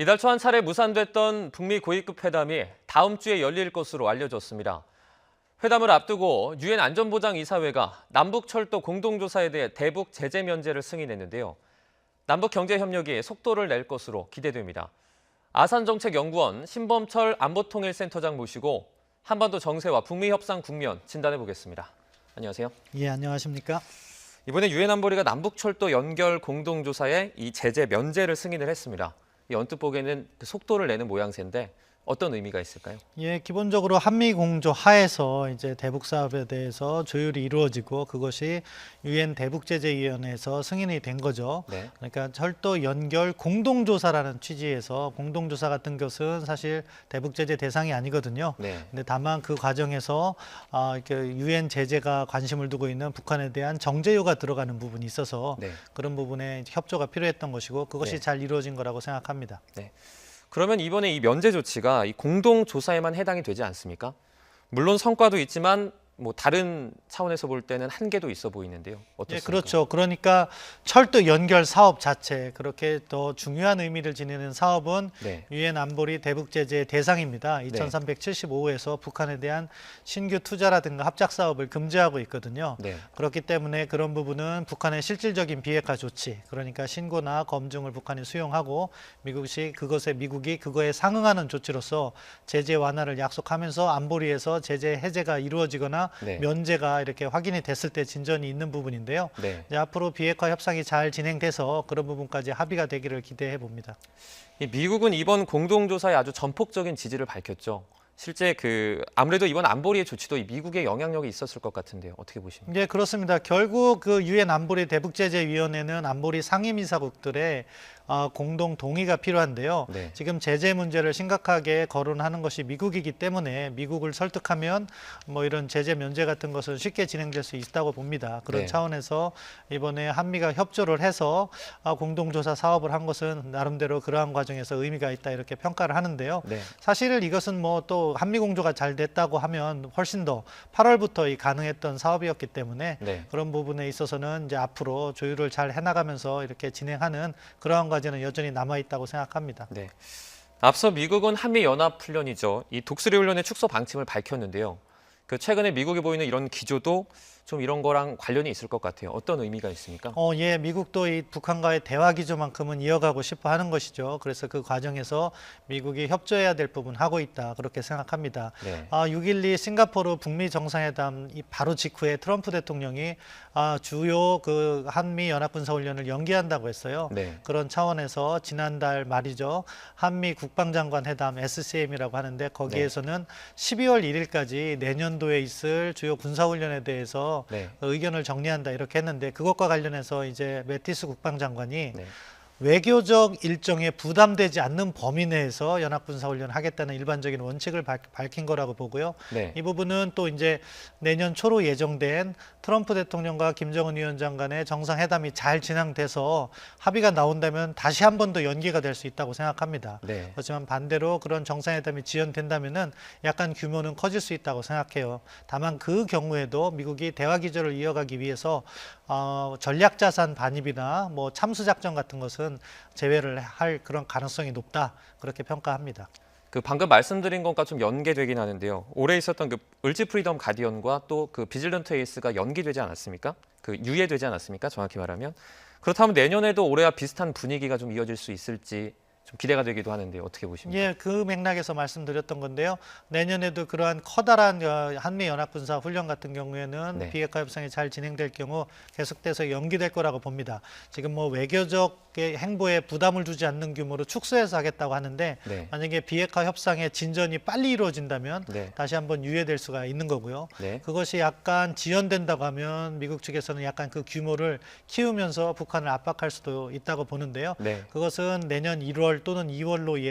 이달 초 한 차례 무산됐던 북미 고위급 회담이 다음 주에 열릴 것으로 알려졌습니다. 회담을 앞두고 유엔 안전보장이사회가 남북철도 공동조사에 대해 대북 제재 면제를 승인했는데요. 남북경제협력이 속도를 낼 것으로 기대됩니다. 아산정책연구원 신범철 안보통일센터장 모시고 한반도 정세와 북미 협상 국면 진단해 보겠습니다. 안녕하세요. 예, 안녕하십니까? 이번에 유엔 안보리가 남북철도 연결 공동조사에 이 제재 면제를 승인을 했습니다. 언뜻 보기에는 그 속도를 내는 모양새인데 어떤 의미가 있을까요? 예, 기본적으로 한미 공조 하에서 이제 대북 사업에 대해서 조율이 이루어지고 그것이 유엔 대북제재위원회에서 승인이 된 거죠. 네. 그러니까 철도 연결 공동조사라는 취지에서 공동조사 같은 것은 사실 대북제재 대상이 아니거든요. 네. 근데 다만 그 과정에서 이렇게 유엔 제재가 관심을 두고 있는 북한에 대한 정제요가 들어가는 부분이 있어서 네. 그런 부분에 협조가 필요했던 것이고 그것이 네. 잘 이루어진 거라고 생각합니다. 네. 그러면 이번에 이 면제 조치가 이 공동조사에만 해당이 되지 않습니까? 물론 성과도 있지만 뭐 다른 차원에서 볼 때는 한계도 있어 보이는데요. 어떻습니까? 예, 그렇죠. 그러니까 철도 연결 사업 자체 그렇게 더 중요한 의미를 지니는 사업은 네. 유엔 안보리 대북 제재 대상입니다. 2375호에서 북한에 대한 신규 투자라든가 합작 사업을 금지하고 있거든요. 네. 그렇기 때문에 그런 부분은 북한의 실질적인 비핵화 조치, 그러니까 신고나 검증을 북한이 수용하고 미국이 그거에 상응하는 조치로서 제재 완화를 약속하면서 안보리에서 제재 해제가 이루어지거나 네. 면제가 이렇게 확인이 됐을 때 진전이 있는 부분인데요. 네. 이제 앞으로 비핵화 협상이 잘 진행돼서 그런 부분까지 합의가 되기를 기대해 봅니다. 이 미국은 이번 공동조사에 아주 전폭적인 지지를 밝혔죠. 실제 아무래도 이번 안보리의 조치도 이 미국의 영향력이 있었을 것 같은데요. 어떻게 보십니까? 네, 그렇습니다. 결국 그 유엔 안보리 대북제재위원회는 안보리 상임이사국들의 공동 동의가 필요한데요. 네. 지금 제재 문제를 심각하게 거론하는 것이 미국이기 때문에 미국을 설득하면 뭐 이런 제재 면제 같은 것은 쉽게 진행될 수 있다고 봅니다. 그런 네. 차원에서 이번에 한미가 협조를 해서 공동조사 사업을 한 것은 나름대로 그러한 과정에서 의미가 있다 이렇게 평가를 하는데요. 네. 사실 이것은 뭐 또 한미 공조가 잘 됐다고 하면 훨씬 더 8월부터 가능했던 사업이었기 때문에 네. 그런 부분에 있어서는 이제 앞으로 조율을 잘 해나가면서 이렇게 진행하는 그러한 과제는 여전히 남아 있다고 생각합니다. 네. 앞서 미국은 한미연합훈련이죠. 이 독수리 훈련의 축소 방침을 밝혔는데요. 최근에 미국이 보이는 이런 기조도 좀 이런 거랑 관련이 있을 것 같아요. 어떤 의미가 있습니까? 예, 미국도 이 북한과의 대화 기조만큼은 이어가고 싶어 하는 것이죠. 그래서 그 과정에서 미국이 협조해야 될 부분 하고 있다. 그렇게 생각합니다. 네. 6.12 싱가포르 북미 정상회담 바로 직후에 트럼프 대통령이 주요 그 한미 연합군사훈련을 연기한다고 했어요. 네. 그런 차원에서 지난달 말이죠. 한미 국방장관 회담 SCM이라고 하는데 거기에서는 12월 1일까지 내년도에 있을 주요 군사훈련에 대해서 네. 의견을 정리한다 이렇게 했는데 그것과 관련해서 이제 매티스 국방장관이 네. 외교적 일정에 부담되지 않는 범위 내에서 연합군사훈련을 하겠다는 일반적인 원칙을 밝힌 거라고 보고요. 네. 이 부분은 또 이제 내년 초로 예정된 트럼프 대통령과 김정은 위원장 간의 정상회담이 잘 진행돼서 합의가 나온다면 다시 한 번 더 연기가 될 수 있다고 생각합니다. 네. 그렇지만 반대로 그런 정상회담이 지연된다면은 약간 규모는 커질 수 있다고 생각해요. 다만 그 경우에도 미국이 대화 기조를 이어가기 위해서 전략자산 반입이나 뭐 참수작전 같은 것은 제외를 할 그런 가능성이 높다 그렇게 평가합니다. 방금 말씀드린 것과 좀 연계되긴 하는데요. 올해 있었던 을지 프리덤 가디언과 또 비질런트 에이스가 연기되지 않았습니까? 유예되지 않았습니까? 정확히 말하면. 그렇다면 내년에도 올해와 비슷한 분위기가 좀 이어질 수 있을지 좀 기대가 되기도 하는데 어떻게 보십니까? 예, 그 맥락에서 말씀드렸던 건데요. 내년에도 그러한 커다란 한미 연합군사 훈련 같은 경우에는 네. 비핵화 협상이 잘 진행될 경우 계속돼서 연기될 거라고 봅니다. 지금 뭐 외교적 행보에 부담을 주지 않는 규모로 축소해서 하겠다고 하는데 네. 만약에 비핵화 협상의 진전이 빨리 이루어진다면 네. 다시 한번 유예될 수가 있는 거고요. 네. 그것이 약간 지연된다고 하면 미국 측에서는 약간 그 규모를 키우면서 북한을 압박할 수도 있다고 보는데요. 네. 그것은 내년 1월 또는 2월로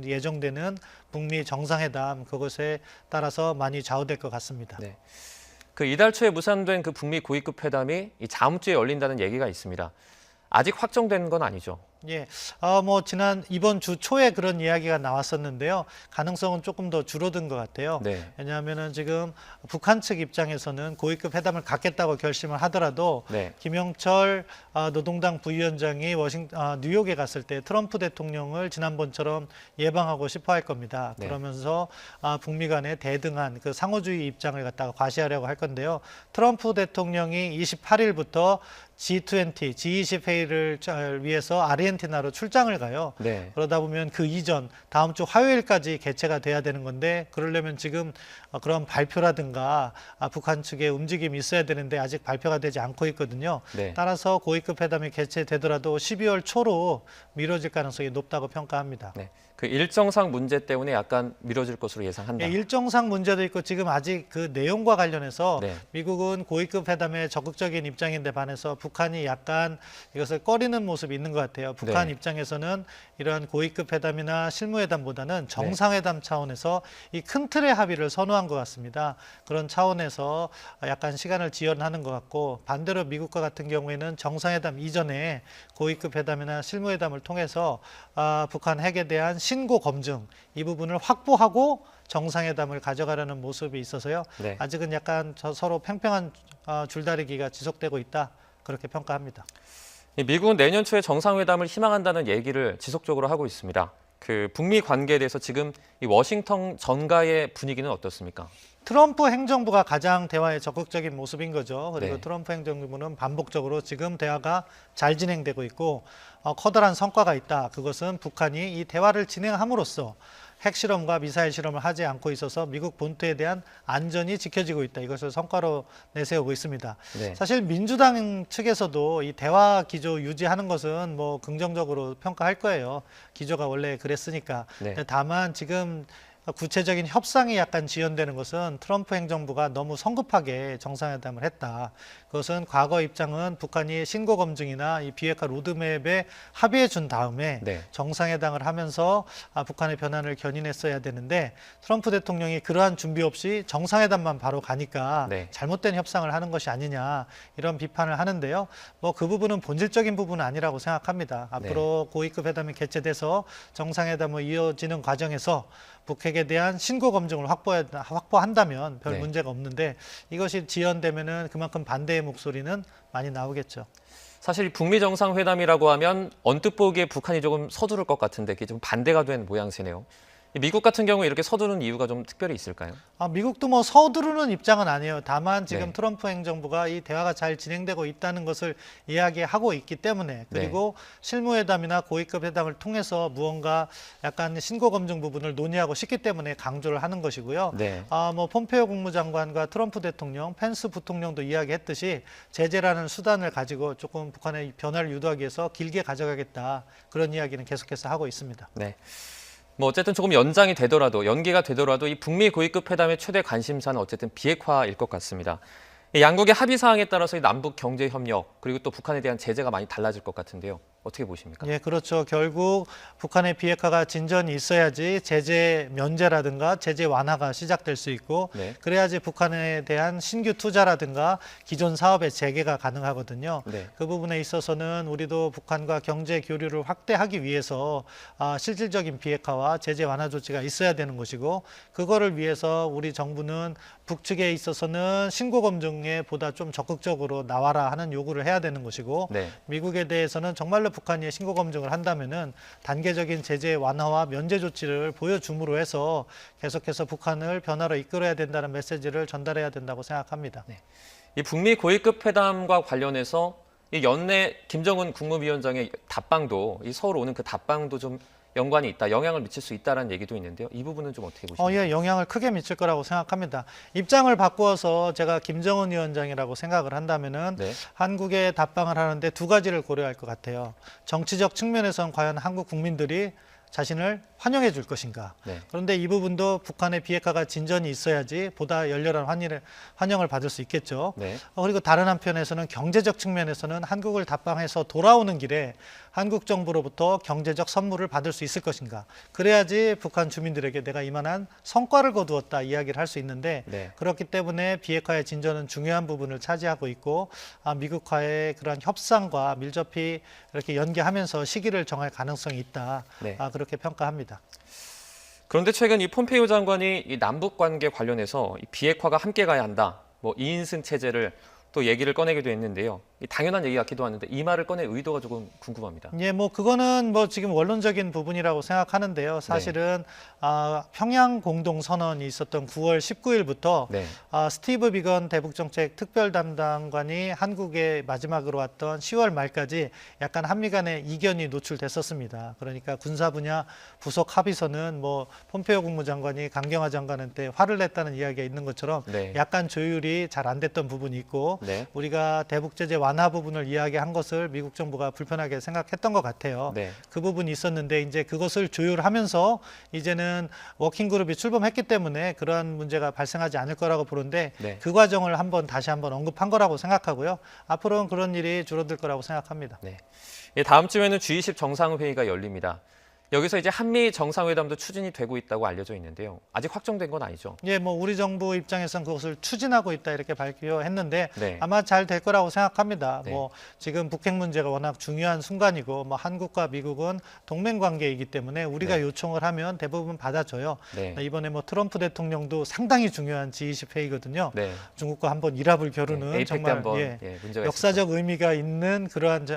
예정되는 북미 정상회담 그것에 따라서 많이 좌우될 것 같습니다. 네. 이달 초에 무산된 북미 고위급 회담이 이 다음 주에 열린다는 얘기가 있습니다. 아직 확정된 건 아니죠? 예, 이번 주 초에 그런 이야기가 나왔었는데요. 가능성은 조금 더 줄어든 것 같아요. 네. 왜냐하면은 지금 북한 측 입장에서는 고위급 회담을 갖겠다고 결심을 하더라도 네. 김영철 노동당 부위원장이 뉴욕에 갔을 때 트럼프 대통령을 지난번처럼 예방하고 싶어 할 겁니다. 네. 그러면서 북미 간의 대등한 그 상호주의 입장을 갖다가 과시하려고 할 건데요. 트럼프 대통령이 28일부터 G20 회의를 위해서 아르헨티나로 출장을 가요. 네. 그러다 보면 그 이전 다음 주 화요일까지 개최가 돼야 되는 건데 그러려면 지금 그런 발표라든가 북한 측의 움직임이 있어야 되는데 아직 발표가 되지 않고 있거든요. 네. 따라서 고위급 회담이 개최되더라도 12월 초로 미뤄질 가능성이 높다고 평가합니다. 네. 그 일정상 문제 때문에 약간 미뤄질 것으로 예상한다. 예, 일정상 문제도 있고 지금 아직 그 내용과 관련해서 네. 미국은 고위급 회담에 적극적인 입장인데 반해서 북한이 약간 이것을 꺼리는 모습이 있는 것 같아요. 북한 네. 입장에서는 이러한 고위급 회담이나 실무회담보다는 정상회담 차원에서 이 큰 틀의 합의를 선호한 것 같습니다. 그런 차원에서 약간 시간을 지연하는 것 같고 반대로 미국과 같은 경우에는 정상회담 이전에 고위급 회담이나 실무회담을 통해서 북한 핵에 대한 신고 검증 이 부분을 확보하고 정상회담을 가져가려는 모습이 있어서요. 네. 아직은 약간 서로 팽팽한 줄다리기가 지속되고 있다. 그렇게 평가합니다. 미국은 내년 초에 정상회담을 희망한다는 얘기를 지속적으로 하고 있습니다. 그 북미 관계에 대해서 지금 이 워싱턴 전가의 분위기는 어떻습니까? 트럼프 행정부가 가장 대화에 적극적인 모습인 거죠. 그리고 네. 트럼프 행정부는 반복적으로 지금 대화가 잘 진행되고 있고 커다란 성과가 있다. 그것은 북한이 이 대화를 진행함으로써 핵실험과 미사일 실험을 하지 않고 있어서 미국 본토에 대한 안전이 지켜지고 있다. 이것을 성과로 내세우고 있습니다. 네. 사실 민주당 측에서도 이 대화 기조 유지하는 것은 뭐 긍정적으로 평가할 거예요. 기조가 원래 그랬으니까. 네. 근데 다만 지금 구체적인 협상이 약간 지연되는 것은 트럼프 행정부가 너무 성급하게 정상회담을 했다. 그것은 과거 입장은 북한이 신고 검증이나 이 비핵화 로드맵에 합의해 준 다음에 네. 정상회담을 하면서 북한의 변화를 견인했어야 되는데 트럼프 대통령이 그러한 준비 없이 정상회담만 바로 가니까 네. 잘못된 협상을 하는 것이 아니냐 이런 비판을 하는데요. 뭐 그 부분은 본질적인 부분은 아니라고 생각합니다. 앞으로 고위급 회담이 개최돼서 정상회담을 이어지는 과정에서 북핵에 대한 신고 검증을 확보한다면 별 네. 문제가 없는데 이것이 지연되면은 그만큼 반대의 목소리는 많이 나오겠죠. 사실 북미 정상회담이라고 하면 언뜻 보기에 북한이 조금 서두를 것 같은데 그게 좀 반대가 된 모양새네요. 미국 같은 경우 이렇게 서두르는 이유가 좀 특별히 있을까요? 미국도 뭐 서두르는 입장은 아니에요. 다만 지금 네. 트럼프 행정부가 이 대화가 잘 진행되고 있다는 것을 이야기하고 있기 때문에 그리고 실무회담이나 고위급 회담을 통해서 무언가 약간 신고 검증 부분을 논의하고 싶기 때문에 강조를 하는 것이고요. 네. 뭐 폼페이오 국무장관과 트럼프 대통령, 펜스 부통령도 이야기했듯이 제재라는 수단을 가지고 조금 북한의 변화를 유도하기 위해서 길게 가져가겠다. 그런 이야기는 계속해서 하고 있습니다. 네. 뭐 어쨌든 조금 연기가 되더라도 이 북미 고위급 회담의 최대 관심사는 어쨌든 비핵화일 것 같습니다. 이 양국의 합의 사항에 따라서 이 남북 경제 협력 그리고 또 북한에 대한 제재가 많이 달라질 것 같은데요. 어떻게 보십니까? 예, 그렇죠. 결국 북한의 비핵화가 진전이 있어야지 제재 면제라든가 제재 완화가 시작될 수 있고 네. 그래야지 북한에 대한 신규 투자라든가 기존 사업의 재개가 가능하거든요. 네. 그 부분에 있어서는 우리도 북한과 경제 교류를 확대하기 위해서 실질적인 비핵화와 제재 완화 조치가 있어야 되는 것이고 그거를 위해서 우리 정부는 북측에 있어서는 신고 검증에 보다 좀 적극적으로 나와라 하는 요구를 해야 되는 것이고 네. 미국에 대해서는 정말로 북한이 신고 검증을 한다면은 단계적인 제재 완화와 면제 조치를 보여줌으로 해서 계속해서 북한을 변화로 이끌어야 된다는 메시지를 전달해야 된다고 생각합니다. 네. 이 북미 고위급 회담과 관련해서 이 연내 김정은 국무위원장의 답방도 이 서울 오는 그 답방도 좀 연관이 있다, 영향을 미칠 수 있다라는 얘기도 있는데요. 이 부분은 좀 어떻게 보십니까? 예, 영향을 크게 미칠 거라고 생각합니다. 입장을 바꾸어서 제가 김정은 위원장이라고 생각을 한다면은 네. 한국에 답방을 하는데 두 가지를 고려할 것 같아요. 정치적 측면에선 과연 한국 국민들이 자신을 환영해 줄 것인가. 네. 그런데 이 부분도 북한의 비핵화가 진전이 있어야지 보다 열렬한 환영을 받을 수 있겠죠. 네. 그리고 다른 한편에서는 경제적 측면에서는 한국을 답방해서 돌아오는 길에 한국 정부로부터 경제적 선물을 받을 수 있을 것인가. 그래야지 북한 주민들에게 내가 이만한 성과를 거두었다 이야기를 할 수 있는데 네. 그렇기 때문에 비핵화의 진전은 중요한 부분을 차지하고 있고 미국과의 그런 협상과 밀접히 이렇게 연계하면서 시기를 정할 가능성이 있다. 네. 그렇게 평가합니다. 그런데 최근 이 폼페이오 장관이 이 남북 관계 관련해서 이 비핵화가 함께 가야 한다. 뭐 2인승 체제를 또 얘기를 꺼내기도 했는데요. 이 당연한 얘기 같기도 하는데 이 말을 꺼낼 의도가 조금 궁금합니다. 예, 뭐 그거는 뭐 지금 원론적인 부분이라고 생각하는데요. 사실은 평양 공동 선언이 있었던 9월 19일부터 네. 스티브 비건 대북정책 특별 담당관이 한국에 마지막으로 왔던 10월 말까지 약간 한미 간의 이견이 노출됐었습니다. 그러니까 군사 분야 부속 합의서는 뭐 폼페이오 국무장관이 강경화 장관한테 화를 냈다는 이야기가 있는 것처럼 네. 약간 조율이 잘 안 됐던 부분이 있고 네. 우리가 대북 제재 완화 부분을 이야기한 것을 미국 정부가 불편하게 생각했던 것 같아요. 네. 그 부분이 있었는데 이제 그것을 조율하면서 이제는 워킹그룹이 출범했기 때문에 그러한 문제가 발생하지 않을 거라고 보는데 네. 그 과정을 다시 한번 언급한 거라고 생각하고요. 앞으로는 그런 일이 줄어들 거라고 생각합니다. 네. 예, 다음 주에는 G20 정상회의가 열립니다. 여기서 이제 한미 정상회담도 추진이 되고 있다고 알려져 있는데요. 아직 확정된 건 아니죠? 예, 뭐 우리 정부 입장에서는 그것을 추진하고 있다 이렇게 발표했는데 네. 아마 잘 될 거라고 생각합니다. 네. 뭐 지금 북핵 문제가 워낙 중요한 순간이고 뭐 한국과 미국은 동맹 관계이기 때문에 우리가 네. 요청을 하면 대부분 받아줘요. 네. 이번에 뭐 트럼프 대통령도 상당히 중요한 G20 회의거든요. 네. 중국과 한번 일합을 겨루는 에이펙 때 정말 한번 문제가 역사적 의미가 있는 그러한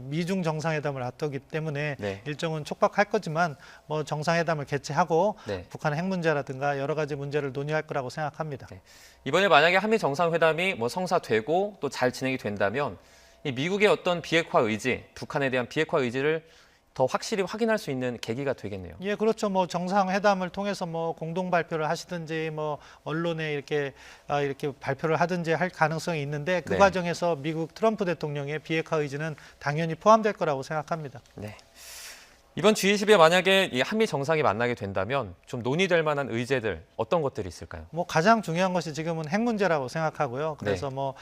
미중 정상회담을 앞두기 때문에 네. 일정은 촉박할 거지만 뭐 정상회담을 개최하고 네. 북한 핵 문제라든가 여러 가지 문제를 논의할 거라고 생각합니다. 네. 이번에 만약에 한미 정상회담이 뭐 성사되고 또 잘 진행이 된다면 이 미국의 어떤 비핵화 의지, 북한에 대한 비핵화 의지를 더 확실히 확인할 수 있는 계기가 되겠네요. 예, 그렇죠. 뭐 정상회담을 통해서 뭐 공동 발표를 하시든지 뭐 언론에 이렇게 발표를 하든지 할 가능성이 있는데 그 네. 과정에서 미국 트럼프 대통령의 비핵화 의지는 당연히 포함될 거라고 생각합니다. 네. 이번 G20에 만약에 이 한미 정상이 만나게 된다면 좀 논의될 만한 의제들 어떤 것들이 있을까요? 뭐 가장 중요한 것이 지금은 핵 문제라고 생각하고요. 그래서 네. 뭐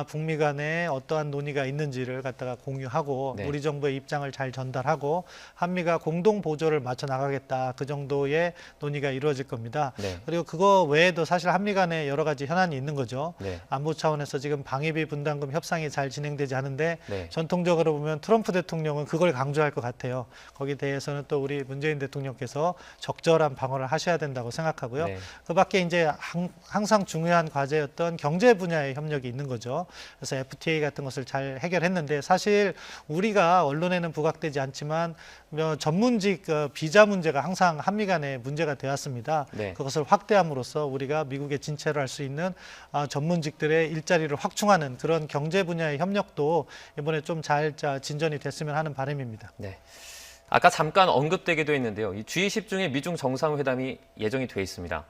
북미 간에 어떠한 논의가 있는지를 갖다가 공유하고 네. 우리 정부의 입장을 잘 전달하고 한미가 공동 보조를 맞춰 나가겠다. 그 정도의 논의가 이루어질 겁니다. 네. 그리고 그거 외에도 사실 한미 간에 여러 가지 현안이 있는 거죠. 네. 안보 차원에서 지금 방위비 분담금 협상이 잘 진행되지 않은데 네. 전통적으로 보면 트럼프 대통령은 그걸 강조할 것 같아요. 거기에 대해서는 또 우리 문재인 대통령께서 적절한 방어를 하셔야 된다고 생각하고요. 네. 그 밖에 이제 항상 중요한 과제였던 경제 분야의 협력이 있는 거죠. 그래서 FTA 같은 것을 잘 해결했는데 사실 우리가 언론에는 부각되지 않지만 전문직 비자 문제가 항상 한미 간에 문제가 되었습니다. 네. 그것을 확대함으로써 우리가 미국에 진출을 할 수 있는 전문직들의 일자리를 확충하는 그런 경제 분야의 협력도 이번에 좀 잘 진전이 됐으면 하는 바람입니다. 네. 아까 잠깐 언급되기도 했는데요. 이 G20 중에 미중 정상회담이 예정이 돼 있습니다.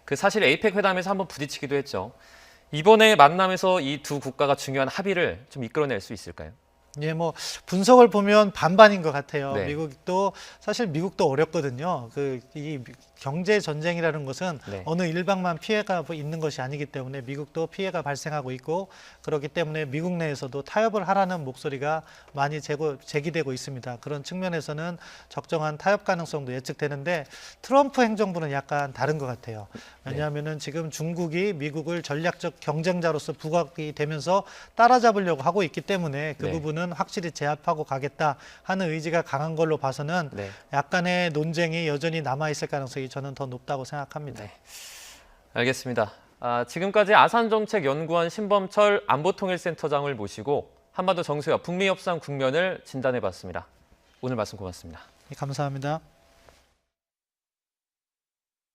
그 사실 에이펙 회담에서 한번 부딪히기도 했죠. 이번에 만남에서 이 두 국가가 중요한 합의를 좀 이끌어낼 수 있을까요? 예, 뭐 분석을 보면 반반인 것 같아요. 네. 사실 미국도 어렵거든요. 이 경제 전쟁이라는 것은 네. 어느 일방만 피해가 있는 것이 아니기 때문에 미국도 피해가 발생하고 있고 그렇기 때문에 미국 내에서도 타협을 하라는 목소리가 많이 제기되고 있습니다. 그런 측면에서는 적정한 타협 가능성도 예측되는데 트럼프 행정부는 약간 다른 것 같아요. 왜냐하면은 지금 중국이 미국을 전략적 경쟁자로서 부각이 되면서 따라잡으려고 하고 있기 때문에 그 네. 부분은 확실히 제압하고 가겠다 하는 의지가 강한 걸로 봐서는 네. 약간의 논쟁이 여전히 남아있을 가능성이 저는 더 높다고 생각합니다. 네. 알겠습니다. 지금까지 아산정책연구원 신범철 안보통일센터장을 모시고 한반도 정세와 북미 협상 국면을 진단해봤습니다. 오늘 말씀 고맙습니다. 네, 감사합니다.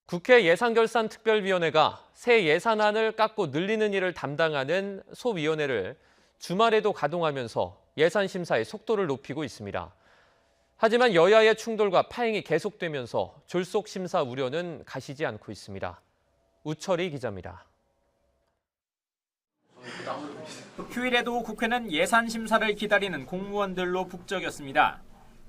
국회 예산결산특별위원회가 새 예산안을 깎고 늘리는 일을 담당하는 소위원회를 주말에도 가동하면서 예산 심사의 속도를 높이고 있습니다. 하지만 여야의 충돌과 파행이 계속되면서 졸속 심사 우려는 가시지 않고 있습니다. 우철이 기자입니다. 휴일에도 국회는 예산 심사를 기다리는 공무원들로 북적였습니다.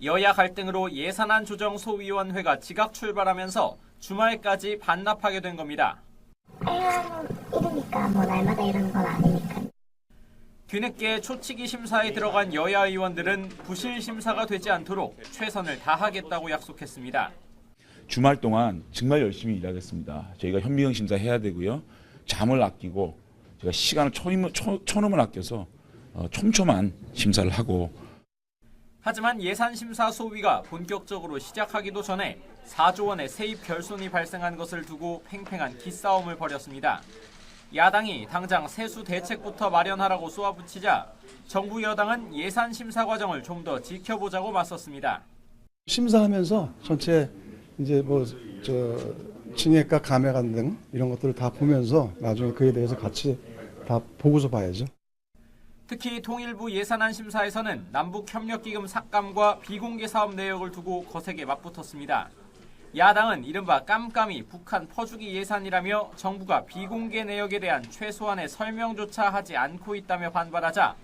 여야 갈등으로 예산안 조정 소위원회가 지각 출발하면서 주말까지 반납하게 된 겁니다. 이러니까 날마다 이러는 건 아니니까. 뒤늦게 초치기 심사에 들어간 여야 의원들은 부실 심사가 되지 않도록 최선을 다하겠다고 약속했습니다. 주말 동안 정말 열심히 일하겠습니다. 저희가 현미경 심사 해야 되고요. 잠을 아끼고 제가 시간을 초놈을 아껴서 촘촘한 심사를 하고. 하지만 예산심사 소위가 본격적으로 시작하기도 전에 4조 원의 세입 결손이 발생한 것을 두고 팽팽한 기싸움을 벌였습니다. 야당이 당장 세수 대책부터 마련하라고 쏘아붙이자 정부 여당은 예산심사 과정을 좀 더 지켜보자고 맞섰습니다. 심사하면서 전체 이제 증액과 감액안 등 이런 것들을 다 보면서 나중에 그에 대해서 같이 다 보고서 봐야죠. 특히 통일부 예산안 심사에서는 남북협력기금 삭감과 비공개 사업 내역을 두고 거세게 맞붙었습니다. 야당은 이른바 깜깜이 북한 퍼주기 예산이라며 정부가 비공개 내역에 대한 최소한의 설명조차 하지 않고 있다며 반발하자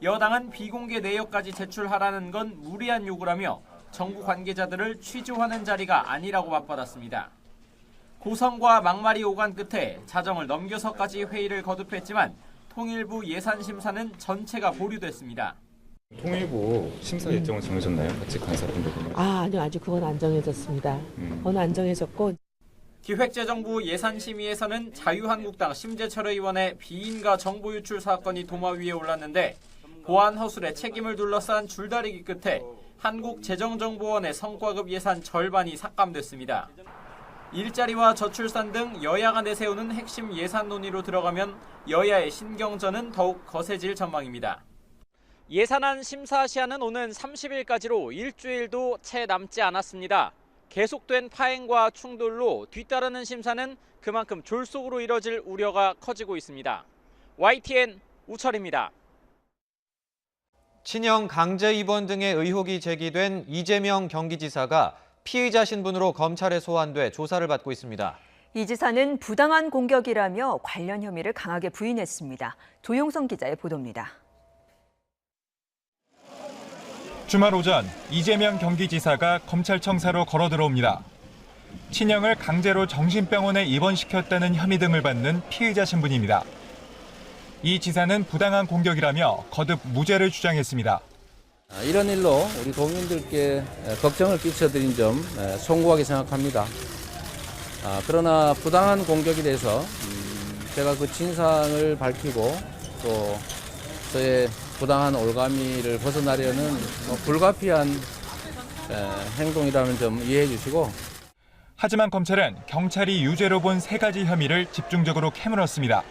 여당은 비공개 내역까지 제출하라는 건 무리한 요구라며 정부 관계자들을 취조하는 자리가 아니라고 맞받았습니다. 고성과 막말이 오간 끝에 자정을 넘겨서까지 회의를 거듭했지만 통일부 예산심사는 전체가 보류됐습니다. 통일부 심사 일정은 정해졌나요? 같이 간사분들은? 아니요. 아직 그건 안 정해졌습니다. 그건 안 정해졌고. 기획재정부 예산심의에서는 자유한국당 심재철 의원의 비인가 정보 유출 사건이 도마 위에 올랐는데 보안 허술의 책임을 둘러싼 줄다리기 끝에 한국재정정보원의 성과급 예산 절반이 삭감됐습니다. 일자리와 저출산 등 여야가 내세우는 핵심 예산 논의로 들어가면 여야의 신경전은 더욱 거세질 전망입니다. 예산안 심사 시한은 오는 30일까지로 일주일도 채 남지 않았습니다. 계속된 파행과 충돌로 뒤따르는 심사는 그만큼 졸속으로 이뤄질 우려가 커지고 있습니다. YTN 우철입니다. 친형 강제 입원 등의 의혹이 제기된 이재명 경기지사가 피의자 신분으로 검찰에 소환돼 조사를 받고 있습니다. 이 지사는 부당한 공격이라며 관련 혐의를 강하게 부인했습니다. 조용성 기자의 보도입니다. 주말 오전 이재명 경기지사가 검찰청사로 걸어 들어옵니다. 친형을 강제로 정신병원에 입원시켰다는 혐의 등을 받는 피의자 신분입니다. 이 지사는 부당한 공격이라며 거듭 무죄를 주장했습니다. 이런 일로 우리 국민들께 걱정을 끼쳐드린 점 송구하게 생각합니다. 그러나 부당한 공격에 대해서 제가 그 진상을 밝히고 또 저의 부당한 올가미를 벗어나려는 불가피한 행동이라는 점 이해해 주시고. 하지만 검찰은 경찰이 유죄로 본 3가지 혐의를 집중적으로 캐물었습니다.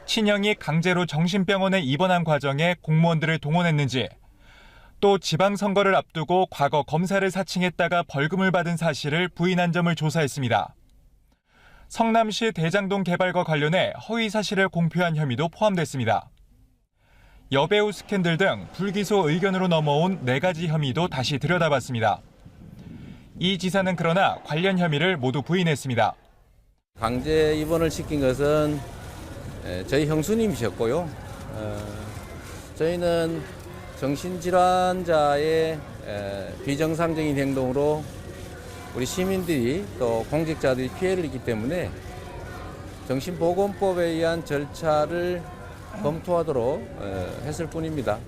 친형이 강제로 정신병원에 입원한 과정에 공무원들을 동원했는지, 또 지방선거를 앞두고 과거 검사를 사칭했다가 벌금을 받은 사실을 부인한 점을 조사했습니다. 성남시 대장동 개발과 관련해 허위 사실을 공표한 혐의도 포함됐습니다. 여배우 스캔들 등 불기소 의견으로 넘어온 4가지 혐의도 다시 들여다봤습니다. 이 지사는 그러나 관련 혐의를 모두 부인했습니다. 강제 입원을 시킨 것은 저희 형수님이셨고요. 저희는 정신질환자의 비정상적인 행동으로 우리 시민들이 또 공직자들이 피해를 입기 때문에 정신보건법에 의한 절차를 검토하도록 했을 뿐입니다.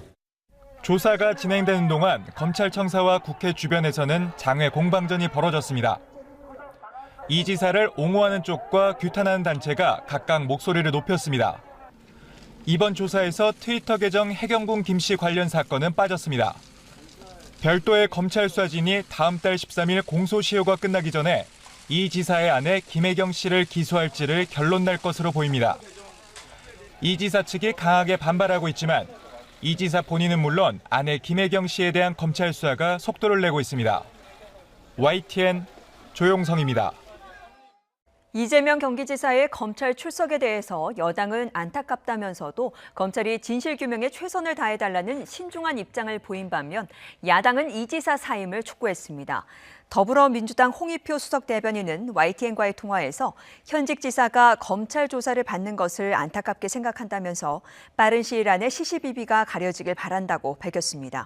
조사가 진행되는 동안 검찰청사와 국회 주변에서는 장외 공방전이 벌어졌습니다. 이 지사를 옹호하는 쪽과 규탄하는 단체가 각각 목소리를 높였습니다. 이번 조사에서 트위터 계정 해경군 김씨 관련 사건은 빠졌습니다. 별도의 검찰 수사진이 다음 달 13일 공소시효가 끝나기 전에 이 지사의 아내 김혜경 씨를 기소할지를 결론 날 것으로 보입니다. 이 지사 측이 강하게 반발하고 있지만 이 지사 본인은 물론 아내 김혜경 씨에 대한 검찰 수사가 속도를 내고 있습니다. YTN 조용성입니다. 이재명 경기지사의 검찰 출석에 대해서 여당은 안타깝다면서도 검찰이 진실규명에 최선을 다해달라는 신중한 입장을 보인 반면 야당은 이 지사 사임을 촉구했습니다. 더불어민주당 홍익표 수석 대변인은 YTN과의 통화에서 현직 지사가 검찰 조사를 받는 것을 안타깝게 생각한다면서 빠른 시일 안에 시시비비가 가려지길 바란다고 밝혔습니다.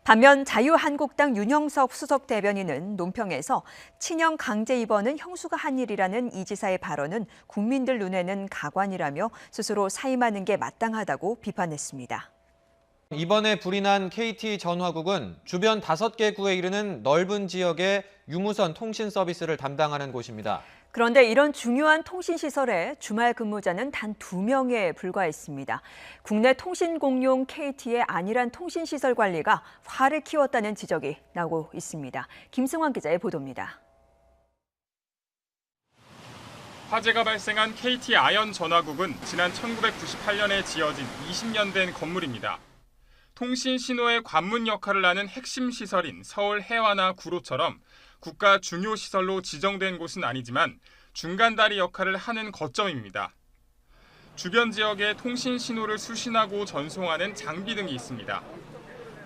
반면 자유한국당 윤영석 수석 대변인은 논평에서 친형 강제 입원은 형수가 한 일이라는 이 지사의 발언은 국민들 눈에는 가관이라며 스스로 사임하는 게 마땅하다고 비판했습니다. 이번에 불이 난 KT 전화국은 주변 5개 구에 이르는 넓은 지역의 유무선 통신 서비스를 담당하는 곳입니다. 그런데 이런 중요한 통신시설에 주말 근무자는 단 2명에 불과했습니다. 국내 통신 공용 KT의 안일한 통신시설 관리가 화를 키웠다는 지적이 나오고 있습니다. 김승환 기자의 보도입니다. 화재가 발생한 KT 아연 전화국은 지난 1998년에 지어진 20년 된 건물입니다. 통신 신호의 관문 역할을 하는 핵심 시설인 서울 해화나 구로처럼 국가 중요 시설로 지정된 곳은 아니지만 중간다리 역할을 하는 거점입니다. 주변 지역에 통신 신호를 수신하고 전송하는 장비 등이 있습니다.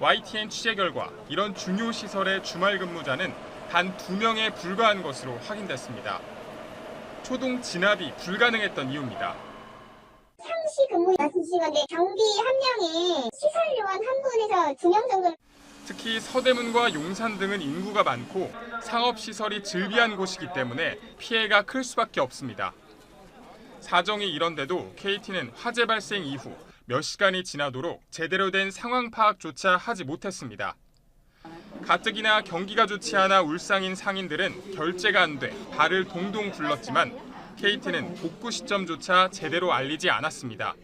YTN 취재 결과 이런 중요 시설의 주말 근무자는 단 2명에 불과한 것으로 확인됐습니다. 초동 진압이 불가능했던 이유입니다. 상시 근무 6시간에 경비 1명에 시설 요원 1분에서 2명 정도. 특히 서대문과 용산 등은 인구가 많고 상업시설이 즐비한 곳이기 때문에 피해가 클 수밖에 없습니다. 사정이 이런데도 KT는 화재 발생 이후 몇 시간이 지나도록 제대로 된 상황 파악조차 하지 못했습니다. 가뜩이나 경기가 좋지 않아 울상인 상인들은 결제가 안 돼 발을 동동 굴렀지만 KT는 복구 시점조차 제대로 알리지 않았습니다.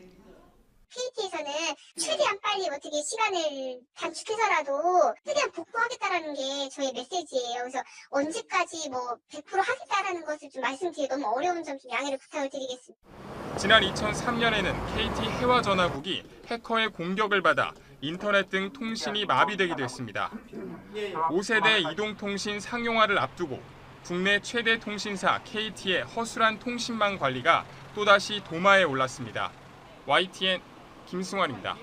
KT에서는 최대한 빨리 어떻게 시간을 단축해서라도 최대한 복구하겠다라는 게 저희 메시지예요. 그래서 언제까지 100% 하겠다라는 것을 좀 말씀드리기 너무 어려운 점 좀 양해를 부탁을 드리겠습니다. 지난 2003년에는 KT 해화전화국이 해커의 공격을 받아 인터넷 등 통신이 마비되기도 했습니다. 5세대 이동통신 상용화를 앞두고 국내 최대 통신사 KT의 허술한 통신망 관리가 또다시 도마에 올랐습니다. YTN 김승환입니다.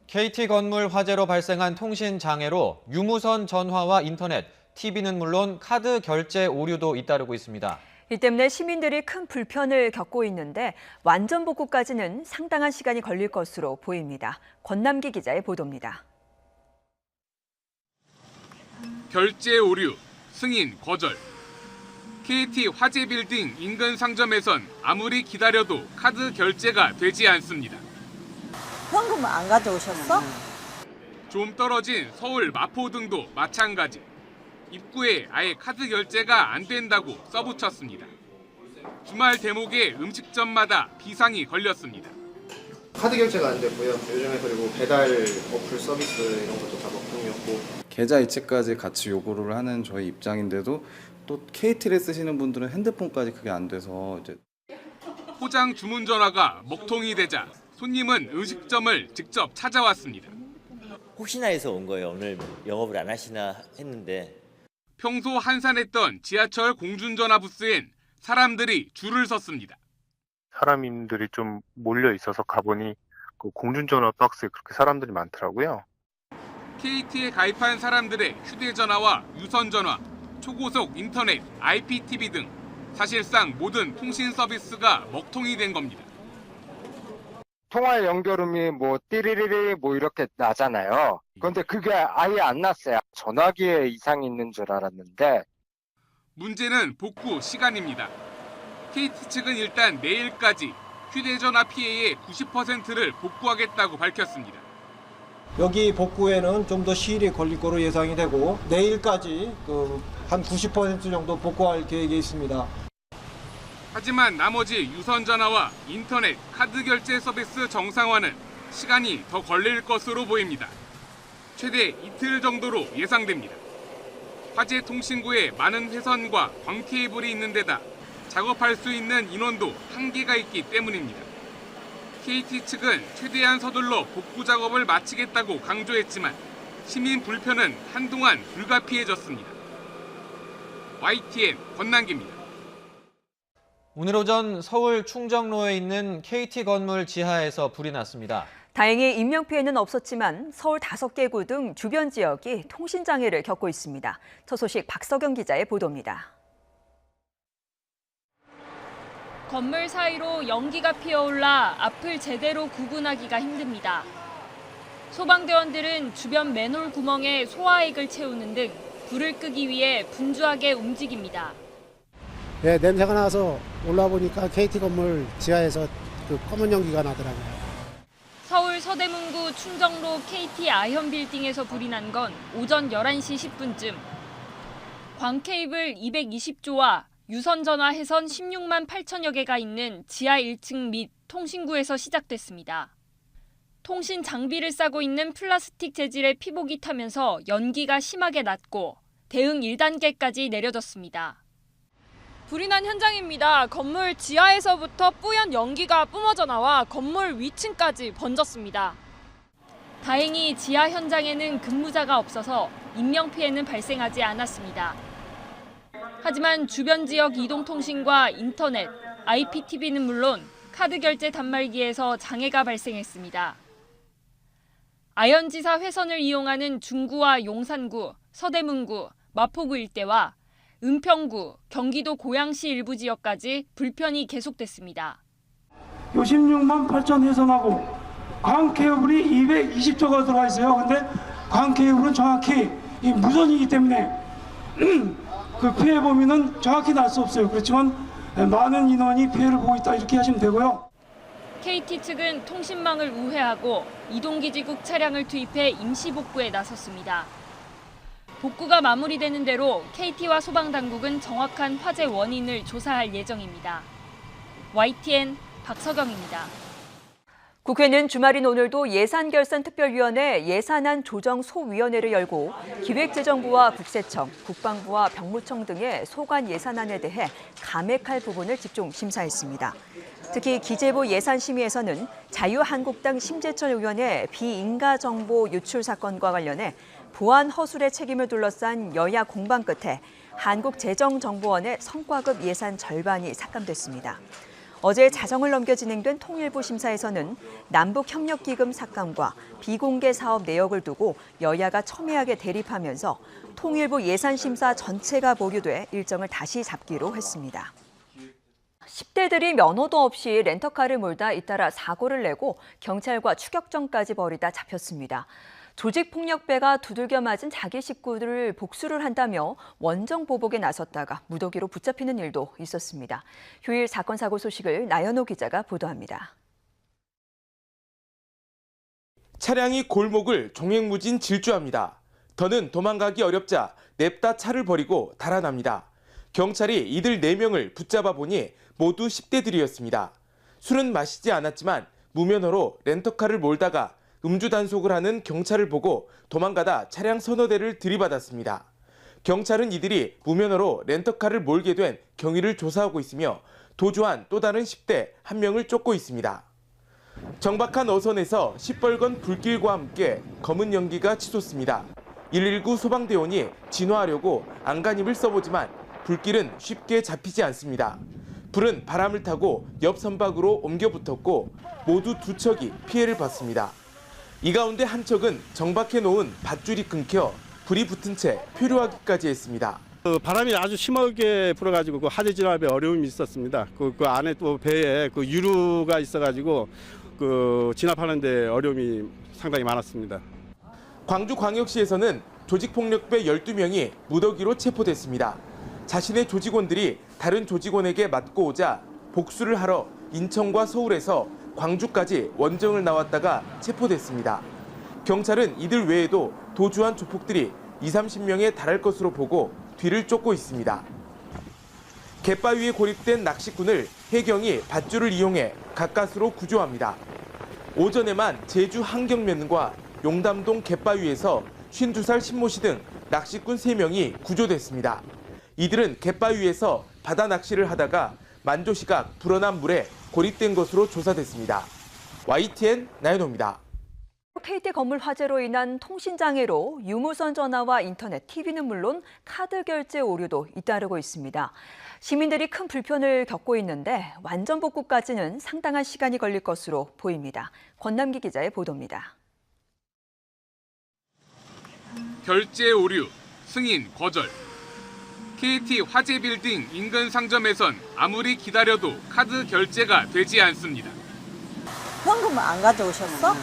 KT 건물 화재로 발생한 통신 장애로 유무선 전화와 인터넷, TV는 물론 카드 결제 오류도 잇따르고 있습니다. 이 때문에 시민들이 큰 불편을 겪고 있는데 완전 복구까지는 상당한 시간이 걸릴 것으로 보입니다. 권남기 기자의 보도입니다. 결제 오류, 승인 거절. KT 화재 빌딩 인근 상점에선 아무리 기다려도 카드 결제가 되지 않습니다. 현금 안 가져오셨어? 좀 떨어진 서울 마포등도 마찬가지. 입구에 아예 카드 결제가 안 된다고 써붙였습니다. 주말 대목에 음식점마다 비상이 걸렸습니다. 카드 결제가 안 됐고요. 요즘에 그리고 배달 어플 서비스 이런 것도 다 먹통이었고. 계좌 이체까지 같이 요구를 하는 저희 입장인데도 또 KT를 쓰시는 분들은 핸드폰까지 그게 안 돼서 이제 포장 주문 전화가 먹통이 되자 손님은 음식점을 직접 찾아왔습니다. 혹시나 해서 온 거예요. 오늘 영업을 안 하시나 했는데. 평소 한산했던 지하철 공중전화 부스엔 사람들이 줄을 섰습니다. 사람들이 좀 몰려 있어서 가보니 그 공중전화 박스에 그렇게 사람들이 많더라고요. KT에 가입한 사람들의 휴대전화와 유선전화, 초고속 인터넷, IPTV 등 사실상 모든 통신 서비스가 먹통이 된 겁니다. 통화 연결음이 띠리리리 이렇게 나잖아요. 그런데 그게 아예 안 났어요. 전화기에 이상이 있는 줄 알았는데. 문제는 복구 시간입니다. KT 측은 일단 내일까지 휴대전화 피해의 90%를 복구하겠다고 밝혔습니다. 여기 복구에는 좀 더 시일이 걸릴 거로 예상이 되고 내일까지 한 90% 정도 복구할 계획이 있습니다. 하지만 나머지 유선전화와 인터넷, 카드 결제 서비스 정상화는 시간이 더 걸릴 것으로 보입니다. 최대 이틀 정도로 예상됩니다. 화재 통신구에 많은 회선과 광 케이블이 있는 데다 작업할 수 있는 인원도 한계가 있기 때문입니다. KT 측은 최대한 서둘러 복구 작업을 마치겠다고 강조했지만 시민 불편은 한동안 불가피해졌습니다. YTN 권남기입니다. 오늘 오전 서울 충정로에 있는 KT 건물 지하에서 불이 났습니다. 다행히 인명피해는 없었지만 서울 5개 구 등 주변 지역이 통신장애를 겪고 있습니다. 첫 소식 박석영 기자의 보도입니다. 건물 사이로 연기가 피어올라 앞을 제대로 구분하기가 힘듭니다. 소방대원들은 주변 맨홀 구멍에 소화액을 채우는 등 불을 끄기 위해 분주하게 움직입니다. 네, 냄새가 나서 올라와 보니까 KT 건물 지하에서 그 검은 연기가 나더라고요. 서울 서대문구 충정로 KT 아현 빌딩에서 불이 난 건 오전 11시 10분쯤. 광케이블 220조와 유선전화 해선 16만 8천여 개가 있는 지하 1층 및 통신구에서 시작됐습니다. 통신 장비를 싸고 있는 플라스틱 재질의 피복이 타면서 연기가 심하게 났고 대응 1단계까지 내려졌습니다. 불이 난 현장입니다. 건물 지하에서부터 뿌연 연기가 뿜어져 나와 건물 위층까지 번졌습니다. 다행히 지하 현장에는 근무자가 없어서 인명피해는 발생하지 않았습니다. 하지만 주변 지역 이동통신과 인터넷, IPTV는 물론 카드 결제 단말기에서 장애가 발생했습니다. 아현지사 회선을 이용하는 중구와 용산구, 서대문구, 마포구 일대와 은평구, 경기도 고양시 일부 지역까지 불편이 계속됐습니다. 16만 8천 회선하고 광케이블이 220조가 들어가 있어요. 근데 광케이블은 정확히 이 무선이기 때문에 그 피해 범위는 정확히 날 수 없어요. 그렇지만 많은 인원이 피해를 보고 있다 이렇게 하시면 되고요. KT 측은 통신망을 우회하고 이동기지국 차량을 투입해 임시 복구에 나섰습니다. 복구가 마무리되는 대로 KT와 소방당국은 정확한 화재 원인을 조사할 예정입니다. YTN 박서경입니다. 국회는 주말인 오늘도 예산결산특별위원회 예산안 조정소위원회를 열고 기획재정부와 국세청, 국방부와 병무청 등의 소관 예산안에 대해 감액할 부분을 집중 심사했습니다. 특히 기재부 예산심의에서는 자유한국당 심재철 의원의 비인가정보 유출 사건과 관련해 보안 허술의 책임을 둘러싼 여야 공방 끝에 한국재정정보원의 성과급 예산 절반이 삭감됐습니다. 어제 자정을 넘겨 진행된 통일부 심사에서는 남북협력기금 삭감과 비공개 사업 내역을 두고 여야가 첨예하게 대립하면서 통일부 예산심사 전체가 보류돼 일정을 다시 잡기로 했습니다. 10대들이 면허도 없이 렌터카를 몰다 잇따라 사고를 내고 경찰과 추격전까지 벌이다 잡혔습니다. 조직폭력배가 두들겨 맞은 자기 식구들을 복수를 한다며 원정보복에 나섰다가 무더기로 붙잡히는 일도 있었습니다. 휴일 사건 사고 소식을 나연호 기자가 보도합니다. 차량이 골목을 종횡무진 질주합니다. 더는 도망가기 어렵자 냅다 차를 버리고 달아납니다. 경찰이 이들 4명을 붙잡아 보니 모두 10대들이었습니다. 술은 마시지 않았지만 무면허로 렌터카를 몰다가 음주 단속을 하는 경찰을 보고 도망가다 차량 서너 대를 들이받았습니다. 경찰은 이들이 무면허로 렌터카를 몰게 된 경위를 조사하고 있으며 도주한 또 다른 10대 1명을 쫓고 있습니다. 정박한 어선에서 시뻘건 불길과 함께 검은 연기가 치솟습니다. 119 소방대원이 진화하려고 안간힘을 써보지만 불길은 쉽게 잡히지 않습니다. 불은 바람을 타고 옆 선박으로 옮겨 붙었고 모두 2척이 피해를 봤습니다. 이 가운데 한 척은 정박해 놓은 밧줄이 끊겨 불이 붙은 채 표류하기까지 했습니다. 바람이 아주 심하게 불어가지고 그 하대 진압에 어려움이 있었습니다. 그 안에 또 배에 그 유류가 있어가지고 그 진압하는데 어려움이 상당히 많았습니다. 광주광역시에서는 조직폭력배 12명이 무더기로 체포됐습니다. 자신의 조직원들이 다른 조직원에게 맞고 오자 복수를 하러 인천과 서울에서 광주까지 원정을 나왔다가 체포됐습니다. 경찰은 이들 외에도 도주한 조폭들이 20-30명에 달할 것으로 보고 뒤를 쫓고 있습니다. 갯바위에 고립된 낚시꾼을 해경이 밧줄을 이용해 가까스로 구조합니다. 오전에만 제주 한경면과 용담동 갯바위에서 52살 신모 씨 등 낚시꾼 3명이 구조됐습니다. 이들은 갯바위에서 바다 낚시를 하다가 만조시각 불어난 물에 고립된 것으로 조사됐습니다. YTN 나연호입니다. KT 건물 화재로 인한 통신장애로 유무선 전화와 인터넷, TV는 물론 카드 결제 오류도 잇따르고 있습니다. 시민들이 큰 불편을 겪고 있는데 완전 복구까지는 상당한 시간이 걸릴 것으로 보입니다. 권남기 기자의 보도입니다. 결제 오류, 승인 거절. KT 화재 빌딩 인근 상점에선 아무리 기다려도 카드 결제가 되지 않습니다. 현금 안 가져오셨어?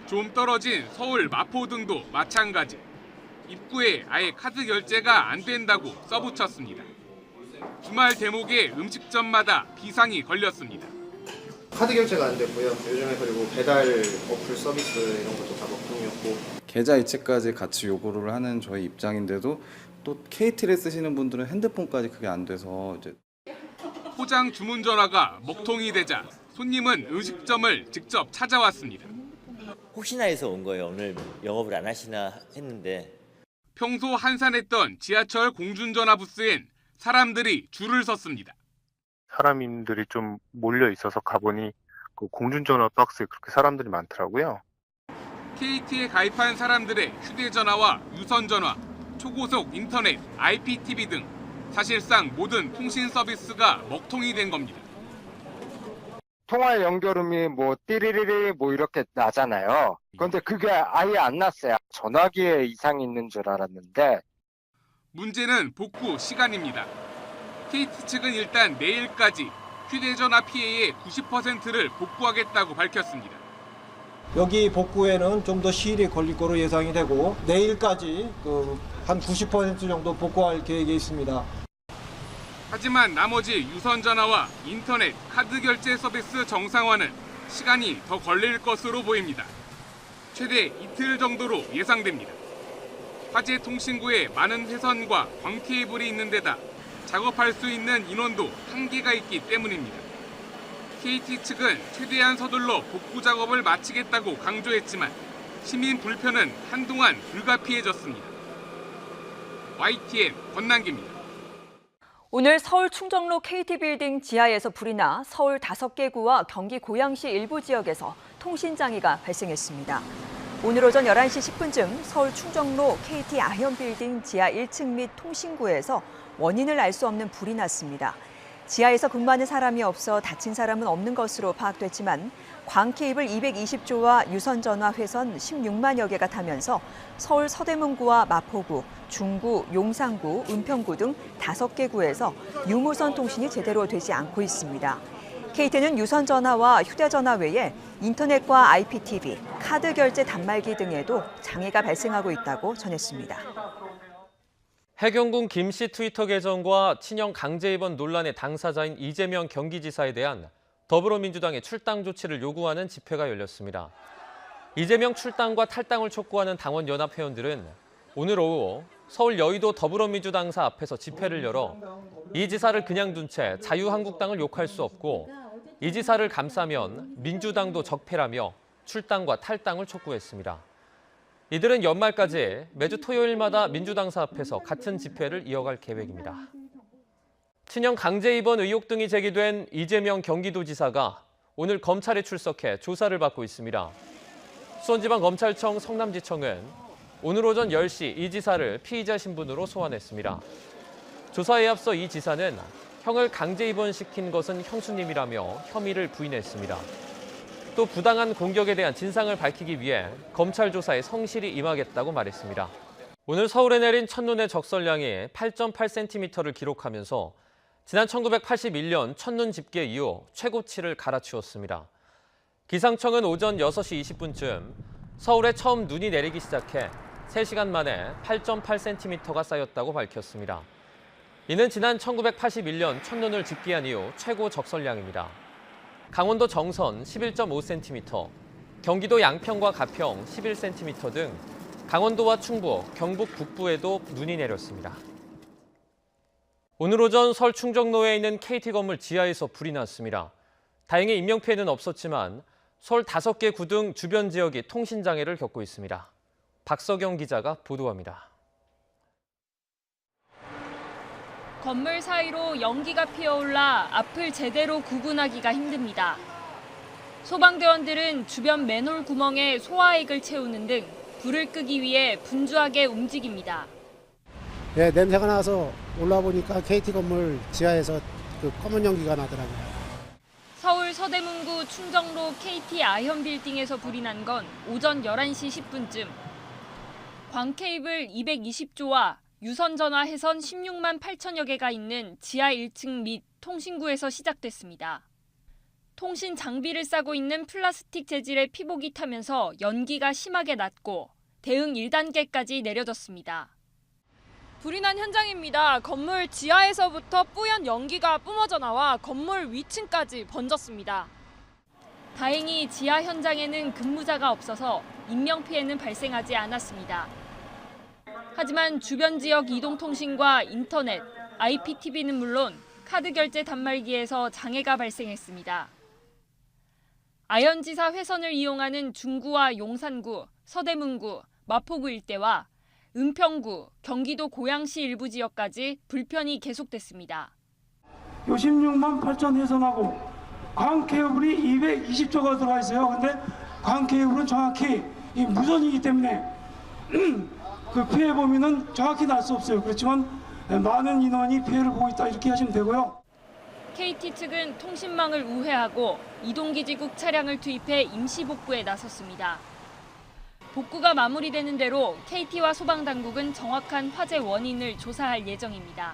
좀 떨어진 서울 마포 등도 마찬가지. 입구에 아예 카드 결제가 안 된다고 써붙였습니다. 주말 대목에 음식점마다 비상이 걸렸습니다. 카드 결제가 안 됐고요. 요즘에 그리고 배달 어플 서비스 이런 것도 다 먹통이었고. 계좌 이체까지 같이 요구를 하는 저희 입장인데도 또 KT를 쓰시는 분들은 핸드폰까지 그게 안 돼서 이제 포장 주문 전화가 먹통이 되자 손님은 음식점을 직접 찾아왔습니다. 혹시나 해서 온 거예요. 오늘 영업을 안 하시나 했는데. 평소 한산했던 지하철 공중전화 부스엔 사람들이 줄을 섰습니다. 사람들이 좀 몰려 있어서 가보니 그 공중전화 박스에 그렇게 사람들이 많더라고요. KT에 가입한 사람들의 휴대전화와 유선전화, 초고속 인터넷, IPTV 등 사실상 모든 통신 서비스가 먹통이 된 겁니다. 통화 연결음이 뭐 띠리리리 뭐 이렇게 나잖아요. 그런데 그게 아예 안 났어요. 전화기에 이상이 있는 줄 알았는데. 문제는 복구 시간입니다. KT 측은 일단 내일까지 휴대전화 피해의 90%를 복구하겠다고 밝혔습니다. 여기 복구에는 좀 더 시일이 걸릴 거로 예상이 되고 내일까지 한 90% 정도 복구할 계획이 있습니다. 하지만 나머지 유선전화와 인터넷, 카드 결제 서비스 정상화는 시간이 더 걸릴 것으로 보입니다. 최대 이틀 정도로 예상됩니다. 화재 통신구에 많은 회선과 광 케이블이 있는 데다 작업할 수 있는 인원도 한계가 있기 때문입니다. KT 측은 최대한 서둘러 복구 작업을 마치겠다고 강조했지만 시민 불편은 한동안 불가피해졌습니다. YTN 권남기입니다. 오늘 서울 충정로 KT빌딩 지하에서 불이 나 서울 5개 구와 경기 고양시 일부 지역에서 통신장애가 발생했습니다. 오늘 오전 11시 10분쯤 서울 충정로 KT 아현빌딩 지하 1층 및 통신구에서 원인을 알 수 없는 불이 났습니다. 지하에서 근무하는 사람이 없어 다친 사람은 없는 것으로 파악됐지만 광 케이블 220조와 유선 전화 회선 16만여 개가 타면서 서울 서대문구와 마포구, 중구, 용산구, 은평구 등 5개 구에서 유무선 통신이 제대로 되지 않고 있습니다. KT는 유선 전화와 휴대전화 외에 인터넷과 IPTV, 카드 결제 단말기 등에도 장애가 발생하고 있다고 전했습니다. 해경군 김씨 트위터 계정과 친형 강제 입원 논란의 당사자인 이재명 경기지사에 대한 더불어민주당의 출당 조치를 요구하는 집회가 열렸습니다. 이재명 출당과 탈당을 촉구하는 당원 연합 회원들은 오늘 오후 서울 여의도 더불어민주당사 앞에서 집회를 열어 이 지사를 그냥 둔 채 자유한국당을 욕할 수 없고 이 지사를 감싸면 민주당도 적폐라며 출당과 탈당을 촉구했습니다. 이들은 연말까지 매주 토요일마다 민주당사 앞에서 같은 집회를 이어갈 계획입니다. 친형 강제 입원 의혹 등이 제기된 이재명 경기도지사가 오늘 검찰에 출석해 조사를 받고 있습니다. 수원지방검찰청 성남지청은 오늘 오전 10시 이 지사를 피의자 신분으로 소환했습니다. 조사에 앞서 이 지사는 형을 강제 입원시킨 것은 형수님이라며 혐의를 부인했습니다. 또 부당한 공격에 대한 진상을 밝히기 위해 검찰 조사에 성실히 임하겠다고 말했습니다. 오늘 서울에 내린 첫눈의 적설량이 8.8cm를 기록하면서 지난 1981년 첫눈 집계 이후 최고치를 갈아치웠습니다. 기상청은 오전 6시 20분쯤 서울에 처음 눈이 내리기 시작해 3시간 만에 8.8cm가 쌓였다고 밝혔습니다. 이는 지난 1981년 첫눈을 집계한 이후 최고 적설량입니다. 강원도 정선 11.5cm, 경기도 양평과 가평 11cm 등 강원도와 충북, 경북 북부에도 눈이 내렸습니다. 오늘 오전 서울 충정로에 있는 KT 건물 지하에서 불이 났습니다. 다행히 인명피해는 없었지만 서울 5개 구 등 주변 지역이 통신장애를 겪고 있습니다. 박서경 기자가 보도합니다. 건물 사이로 연기가 피어올라 앞을 제대로 구분하기가 힘듭니다. 소방대원들은 주변 맨홀 구멍에 소화액을 채우는 등 불을 끄기 위해 분주하게 움직입니다. 네, 냄새가 나서 올라와 보니까 KT 건물 지하에서 검은 연기가 나더라고요. 서울 서대문구 충정로 KT 아현빌딩에서 불이 난 건 오전 11시 10분쯤. 광 케이블 220조와 유선 전화 회선 16만 8천여 개가 있는 지하 1층 및 통신구에서 시작됐습니다. 통신 장비를 싸고 있는 플라스틱 재질의 피복이 타면서 연기가 심하게 났고 대응 1단계까지 내려졌습니다. 불이 난 현장입니다. 건물 지하에서부터 뿌연 연기가 뿜어져 나와 건물 위층까지 번졌습니다. 다행히 지하 현장에는 근무자가 없어서 인명피해는 발생하지 않았습니다. 하지만 주변 지역 이동통신과 인터넷, IPTV는 물론 카드 결제 단말기에서 장애가 발생했습니다. 아현지사 회선을 이용하는 중구와 용산구, 서대문구, 마포구 일대와 은평구, 경기도 고양시 일부 지역까지 불편이 계속됐습니다. 요 16만 8천 해선하고 광 케이블이 220조가 들어와 있어요. 근데 광 케이블은 정확히 이 무선이기 때문에 그 피해 범위는 정확히 날 수 없어요. 그렇지만 많은 인원이 피해를 보고 있다 이렇게 하시면 되고요. KT 측은 통신망을 우회하고 이동기지국 차량을 투입해 임시 복구에 나섰습니다. 복구가 마무리되는 대로 KT와 소방당국은 정확한 화재 원인을 조사할 예정입니다.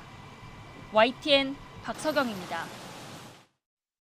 YTN 박서경입니다.